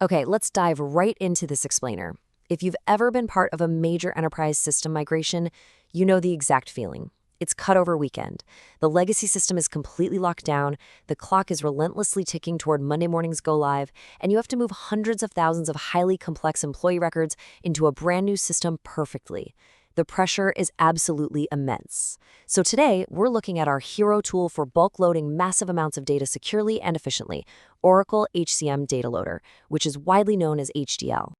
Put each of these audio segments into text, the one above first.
Okay, let's dive right into this explainer. If you've ever been part of a major enterprise system migration, you know the exact feeling. It's cutover weekend. The legacy system is completely locked down, the clock is relentlessly ticking toward Monday morning's go live, and you have to move hundreds of thousands of highly complex employee records into a brand new system perfectly. The pressure is absolutely immense. So today, we're looking at our hero tool for bulk loading massive amounts of data securely and efficiently, Oracle HCM Data Loader, which is widely known as HDL.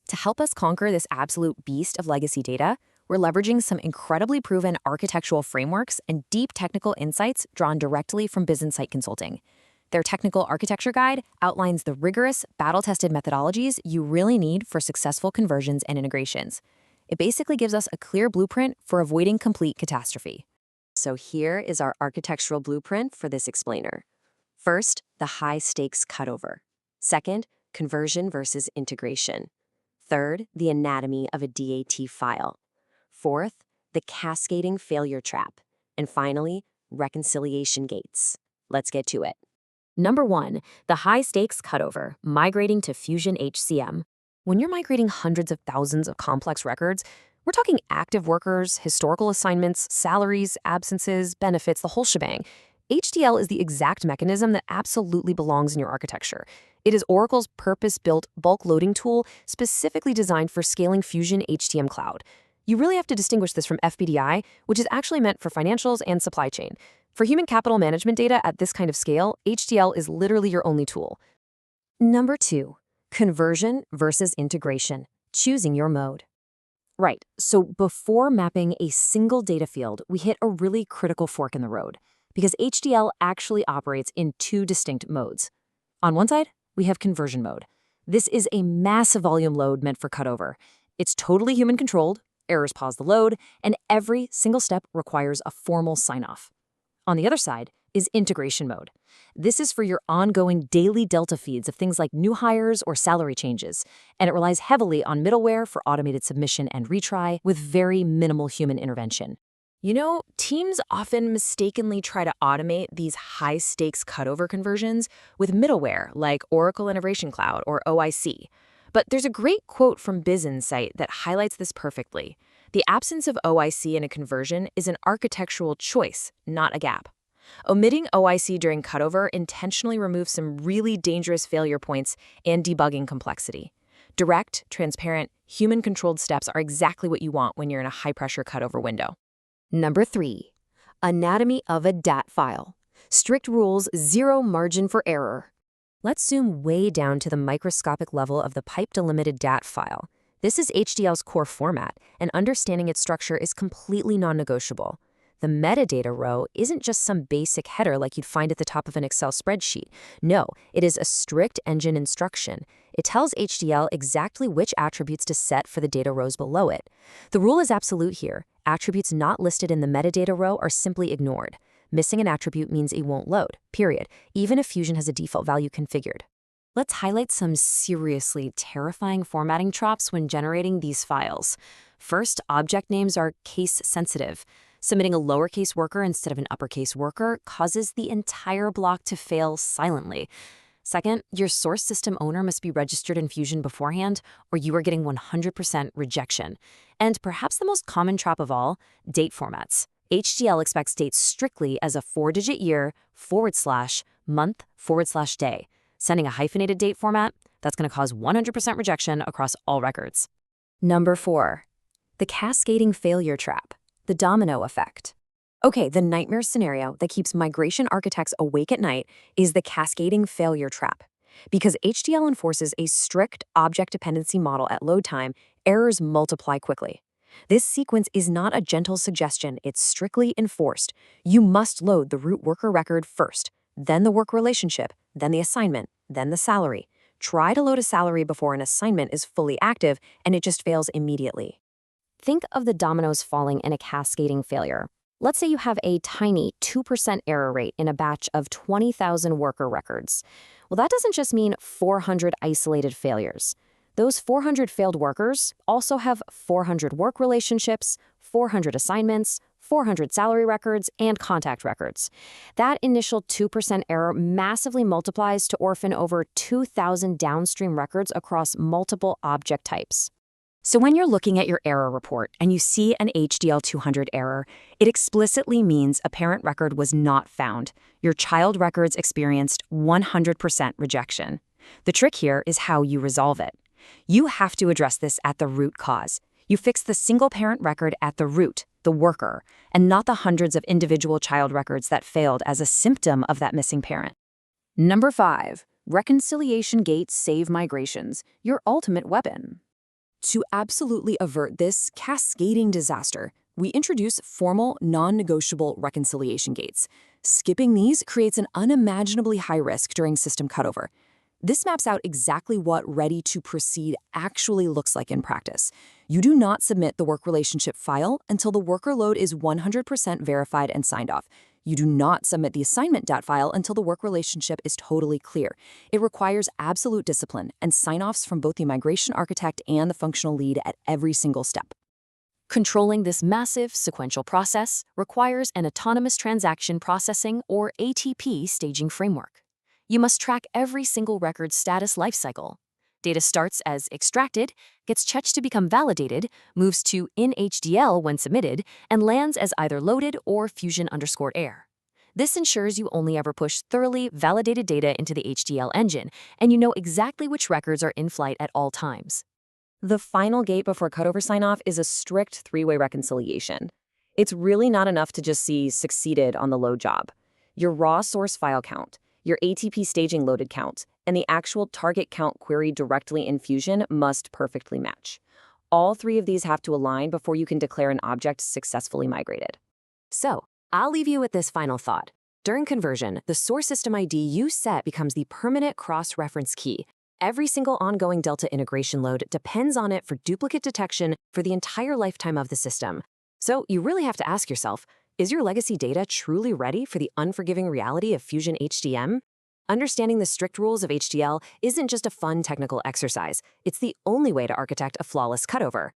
To help us conquer this absolute beast of legacy data, we're leveraging some incredibly proven architectural frameworks and deep technical insights drawn directly from Business Insight Consulting. Their technical architecture guide outlines the rigorous, battle-tested methodologies you really need for successful conversions and integrations. It basically gives us a clear blueprint for avoiding complete catastrophe. So here is our architectural blueprint for this explainer. First, the high-stakes cutover. Second, conversion versus integration. Third, the anatomy of a DAT file. Fourth, the cascading failure trap. And finally, reconciliation gates. Let's get to it. Number 1, the high-stakes cutover, migrating to Fusion HCM. When you're migrating hundreds of thousands of complex records, we're talking active workers, historical assignments, salaries, absences, benefits, the whole shebang. HDL is the exact mechanism that absolutely belongs in your architecture. It is Oracle's purpose-built bulk loading tool specifically designed for scaling Fusion HCM Cloud. You really have to distinguish this from FBDI, which is actually meant for financials and supply chain. For human capital management data at this kind of scale, HDL is literally your only tool. Number 2. Conversion versus integration, choosing your mode. Right, so before mapping a single data field, we hit a really critical fork in the road, because HDL actually operates in two distinct modes. On one side, we have conversion mode. This is a massive volume load meant for cutover. It's totally human-controlled, errors pause the load, and every single step requires a formal sign-off. On the other side is integration mode. This is for your ongoing daily Delta feeds of things like new hires or salary changes, and it relies heavily on middleware for automated submission and retry with very minimal human intervention. You know, teams often mistakenly try to automate these high-stakes cutover conversions with middleware like Oracle Integration Cloud or OIC. But there's a great quote from Biz Insight that highlights this perfectly. The absence of OIC in a conversion is an architectural choice, not a gap. Omitting OIC during cutover intentionally removes some really dangerous failure points and debugging complexity. Direct, transparent, human-controlled steps are exactly what you want when you're in a high-pressure cutover window. Number 3. Anatomy of a DAT file. Strict rules, zero margin for error. Let's zoom way down to the microscopic level of the pipe-delimited DAT file. This is HDL's core format, and understanding its structure is completely non-negotiable. The metadata row isn't just some basic header like you'd find at the top of an Excel spreadsheet. No, it is a strict engine instruction. It tells HDL exactly which attributes to set for the data rows below it. The rule is absolute here. Attributes not listed in the metadata row are simply ignored. Missing an attribute means it won't load, period, even if Fusion has a default value configured. Let's highlight some seriously terrifying formatting traps when generating these files. First, object names are case-sensitive. Submitting a lowercase worker instead of an uppercase worker causes the entire block to fail silently. Second, your source system owner must be registered in Fusion beforehand, or you are getting 100% rejection. And perhaps the most common trap of all, date formats. HDL expects dates strictly as a 4-digit year, /month, /day. Sending a hyphenated date format, that's going to cause 100% rejection across all records. Number 4. The cascading failure trap, the domino effect. Okay, the nightmare scenario that keeps migration architects awake at night is the cascading failure trap. Because HDL enforces a strict object dependency model at load time, errors multiply quickly. This sequence is not a gentle suggestion, it's strictly enforced. You must load the root worker record first, then the work relationship, then the assignment, then the salary. Try to load a salary before an assignment is fully active, and it just fails immediately. Think of the dominoes falling in a cascading failure. Let's say you have a tiny 2% error rate in a batch of 20,000 worker records. Well, that doesn't just mean 400 isolated failures. Those 400 failed workers also have 400 work relationships, 400 assignments, 400 salary records, and contact records. That initial 2% error massively multiplies to orphan over 2,000 downstream records across multiple object types. So when you're looking at your error report and you see an HDL 200 error, it explicitly means a parent record was not found. Your child records experienced 100% rejection. The trick here is how you resolve it. You have to address this at the root cause. You fix the single parent record at the root, the worker, and not the hundreds of individual child records that failed as a symptom of that missing parent. Number 5. Reconciliation gates save migrations, your ultimate weapon. To absolutely avert this cascading disaster, we introduce formal, non-negotiable reconciliation gates. Skipping these creates an unimaginably high risk during system cutover. This maps out exactly what ready to proceed actually looks like in practice. You do not submit the work relationship file until the worker load is 100% verified and signed off. You do not submit the assignment DAT file until the work relationship is totally clear. It requires absolute discipline and sign-offs from both the migration architect and the functional lead at every single step. Controlling this massive sequential process requires an autonomous transaction processing or ATP staging framework. You must track every single record's status lifecycle. Data starts as extracted, gets checked to become validated, moves to in HDL when submitted, and lands as either loaded or fusion_error. This ensures you only ever push thoroughly validated data into the HDL engine, and you know exactly which records are in flight at all times. The final gate before cutover sign-off is a strict three-way reconciliation. It's really not enough to just see succeeded on the load job. Your raw source file count, your ATP staging loaded count, and the actual target count queried directly in Fusion must perfectly match. All three of these have to align before you can declare an object successfully migrated. So, I'll leave you with this final thought. During conversion, the source system ID you set becomes the permanent cross-reference key. Every single ongoing Delta integration load depends on it for duplicate detection for the entire lifetime of the system. So you really have to ask yourself, is your legacy data truly ready for the unforgiving reality of Fusion HDM? Understanding the strict rules of HDL isn't just a fun technical exercise. It's the only way to architect a flawless cutover.